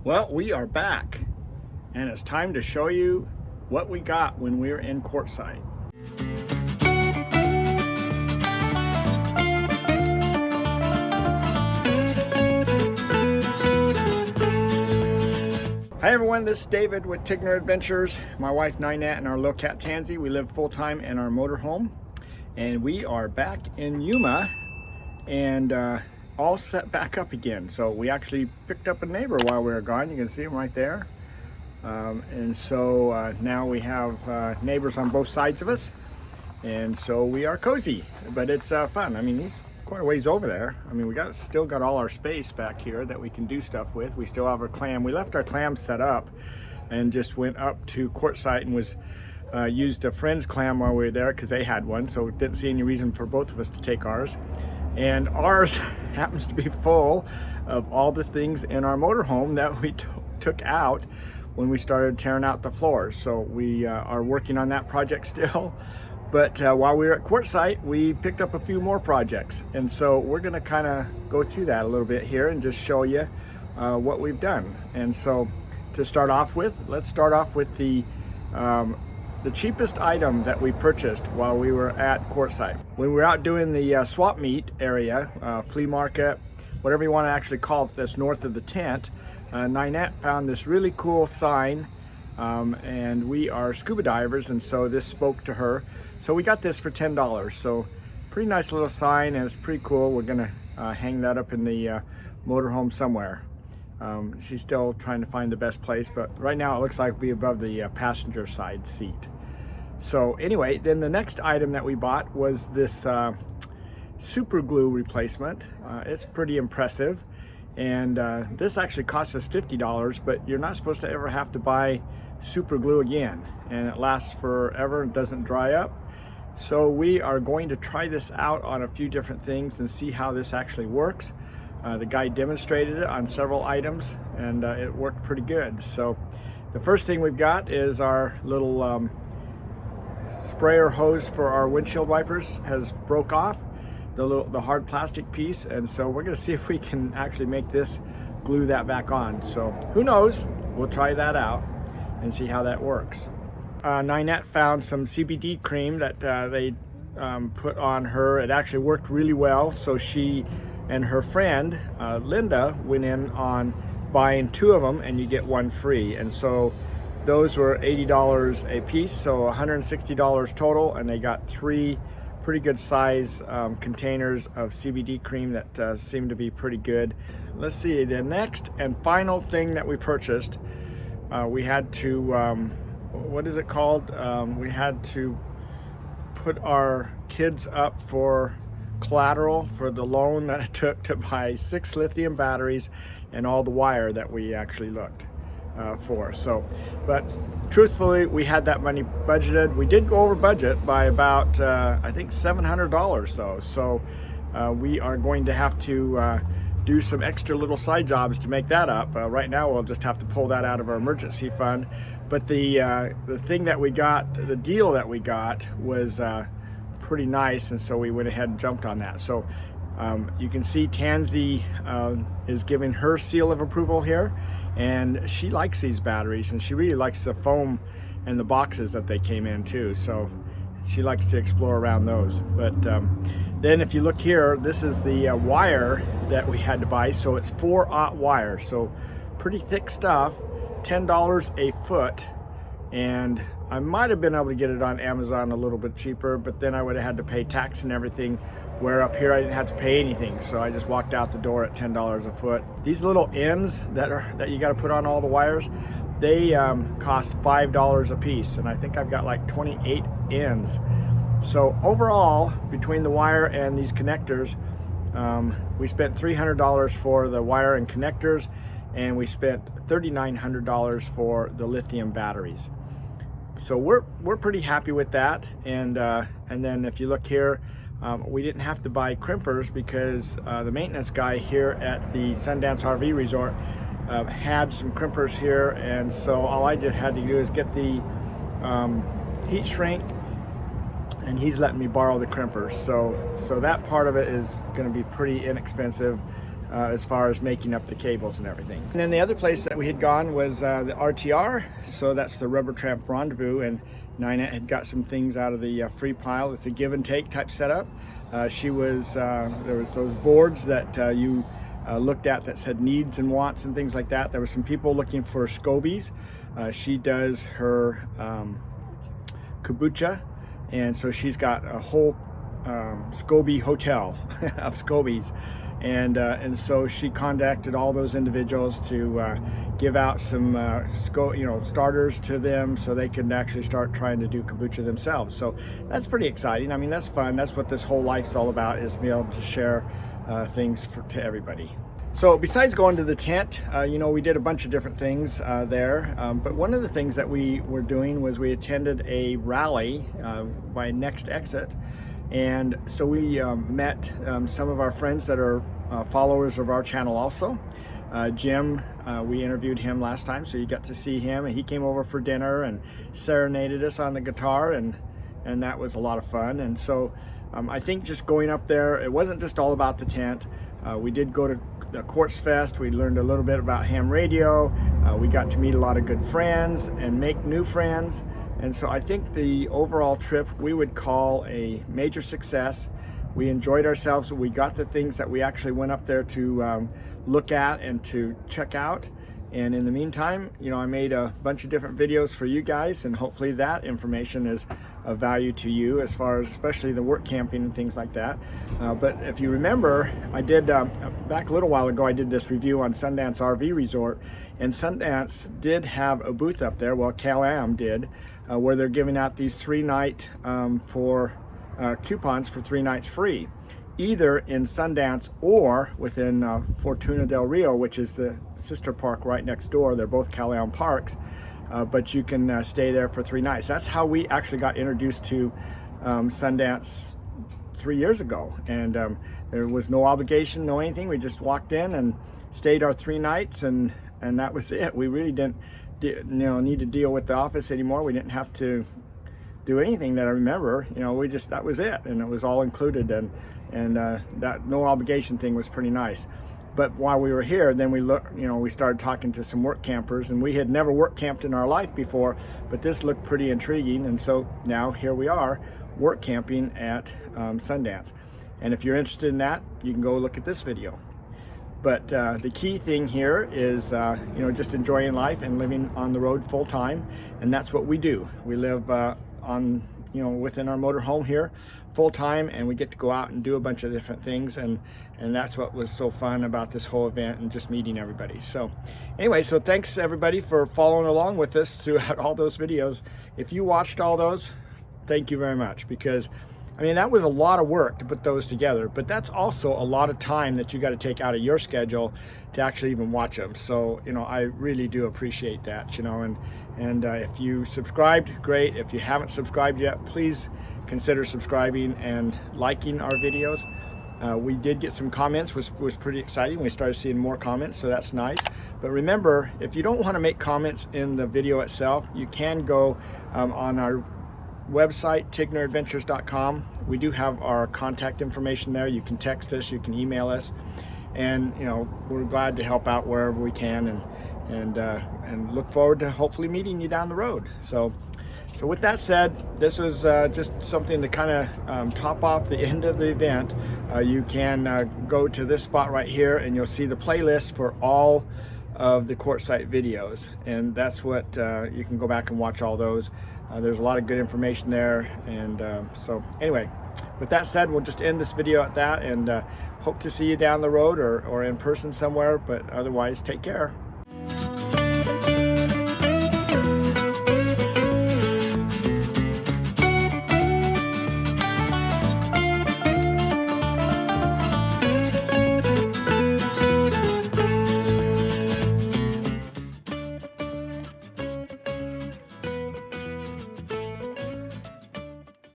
Well, we are back, and it's time to show you what we got when we were in QUARTZSITE. Hi everyone, this is David with Tigner Adventures. My wife Ninette and our little cat Tansy. We live full-time in our motorhome, and we are back in Yuma and all set back up again. So we actually picked up a neighbor while we were gone. You can see him right there. And so now we have neighbors on both sides of us, and so we are cozy, but it's fun. I mean, he's quite a ways over there. I mean, we still got all our space back here that we can do stuff with. We still have our clam. We left our clam set up and just went up to QUARTZSITE and was used a friend's clam while we were there because they had one, so didn't see any reason for both of us to take ours. And ours happens to be full of all the things in our motorhome that we took out when we started tearing out the floors. So we are working on that project still. But while we were at QUARTZSITE, we picked up a few more projects. And so we're gonna kind of go through that a little bit here and just show you what we've done. And so to start off with, let's start off with the cheapest item that we purchased while we were at QUARTZSITE. When we were out doing the swap meet area, flea market, whatever you want to actually call it, that's north of the tent, Ninette found this really cool sign, and we are scuba divers, and so this spoke to her. So we got this for $10. So pretty nice little sign, and it's pretty cool. We're gonna hang that up in the motorhome somewhere. She's still trying to find the best place, but right now it looks like it'll be above the passenger side seat. So anyway, then the next item that we bought was this super glue replacement. It's pretty impressive, and this actually cost us $50, but you're not supposed to ever have to buy super glue again, and it lasts forever and doesn't dry up. So we are going to try this out on a few different things and see how this actually works. The guy demonstrated it on several items, and it worked pretty good. So the first thing we've got is our little sprayer hose for our windshield wipers has broke off, the hard plastic piece, and so we're going to see if we can actually make this glue that back on. So who knows, we'll try that out and see how that works. Ninette found some CBD cream that they put on her. It actually worked really well, so she and her friend Linda went in on buying 2 of them and you get 1 free, and so those were $80 a piece, so $160 total, and they got 3 pretty good size containers of CBD cream that seemed to be pretty good. Let's see, the next and final thing that we purchased, we had to what is it called, we had to put our kids up for collateral for the loan that it took to buy 6 lithium batteries and all the wire that we actually looked for. So, but truthfully, we had that money budgeted. We did go over budget by about I think $700 though. So we are going to have to do some extra little side jobs to make that up. Right now we'll just have to pull that out of our emergency fund. But the thing that we got, the deal that we got was pretty nice, and so we went ahead and jumped on that. So you can see Tansy is giving her seal of approval here, and she likes these batteries, and she really likes the foam and the boxes that they came in too, so she likes to explore around those. But then if you look here, this is the wire that we had to buy. So it's 4/0 wire, so pretty thick stuff, $10 a foot, and I might have been able to get it on Amazon a little bit cheaper, but then I would have had to pay tax and everything, where up here I didn't have to pay anything. So I just walked out the door at $10 a foot. These little ends that you got to put on all the wires, they cost $5 a piece, and I think I've got like 28 ends. So overall, between the wire and these connectors, we spent $300 for the wire and connectors, and we spent $3,900 for the lithium batteries. So we're pretty happy with that. And then if you look here, we didn't have to buy crimpers because the maintenance guy here at the Sundance RV Resort had some crimpers here, and so all I just had to do is get the heat shrink, and he's letting me borrow the crimpers. So that part of it is going to be pretty inexpensive. as far as making up the cables and everything. And then the other place that we had gone was the RTR, so that's the Rubber Tramp Rendezvous, and Ninette had got some things out of the free pile. It's a give and take type setup. There was those boards that you looked at that said needs and wants and things like that. There were some people looking for scobies. She does her kombucha, and so she's got a whole SCOBY hotel of scobies, and so she contacted all those individuals to give out some starters to them so they can actually start trying to do kombucha themselves. So that's pretty exciting. I mean, that's fun. That's what this whole life's all about, is being able to share things to everybody. So besides going to the tent, we did a bunch of different things there, but one of the things that we were doing was we attended a rally by Next Exit, and so we met some of our friends that are followers of our channel also. Jim, we interviewed him last time, so you got to see him, and he came over for dinner and serenaded us on the guitar, and that was a lot of fun. And so I think just going up there, it wasn't just all about the tent. We did go to the Quartz Fest. We learned a little bit about ham radio. We got to meet a lot of good friends and make new friends. And so I think the overall trip we would call a major success. We enjoyed ourselves. We got the things that we actually went up there to look at and to check out. And in the meantime, I made a bunch of different videos for you guys, and hopefully that information is of value to you, as far as especially the work camping and things like that. But if you remember, I did, back a little while ago, I did this review on Sundance RV Resort, and Sundance did have a booth up there, well, Cal-Am did, where they're giving out these 3-night coupons for 3 nights free, either in Sundance or within Fortuna del Rio, which is the sister park right next door. They're both Cal-Am parks, but you can stay there for 3 nights. That's how we actually got introduced to Sundance 3 years ago, and there was no obligation, no anything. We just walked in and stayed our 3 nights, and that was it. We really didn't need to deal with the office anymore. We didn't have to do anything that I remember. We just, that was it, and it was all included, and that no obligation thing was pretty nice. But while we were here, then we started talking to some work campers, and we had never work camped in our life before, but this looked pretty intriguing, and so now here we are work camping at Sundance. And if you're interested in that, you can go look at this video. But the key thing here is just enjoying life and living on the road full time, and that's what we do. We live within our motor home here full time, and we get to go out and do a bunch of different things, and that's what was so fun about this whole event, and just meeting everybody. So anyway, so thanks everybody for following along with us throughout all those videos. If you watched all those, thank you very much, because I mean, that was a lot of work to put those together, but that's also a lot of time that you got to take out of your schedule to actually even watch them. So, I really do appreciate that, and if you subscribed, great. If you haven't subscribed yet, please consider subscribing and liking our videos. We did get some comments, which was pretty exciting. We started seeing more comments, so that's nice. But remember, if you don't want to make comments in the video itself, you can go on our website, tigneradventures.com. We do have our contact information there. You can text us, you can email us, and we're glad to help out wherever we can, and look forward to hopefully meeting you down the road. So with that said, this was just something to kind of top off the end of the event. You can go to this spot right here, and you'll see the playlist for all of the QUARTZSITE videos, and that's what you can go back and watch all those. There's a lot of good information there, and so anyway, with that said, we'll just end this video at that, and hope to see you down the road or in person somewhere, but otherwise, take care.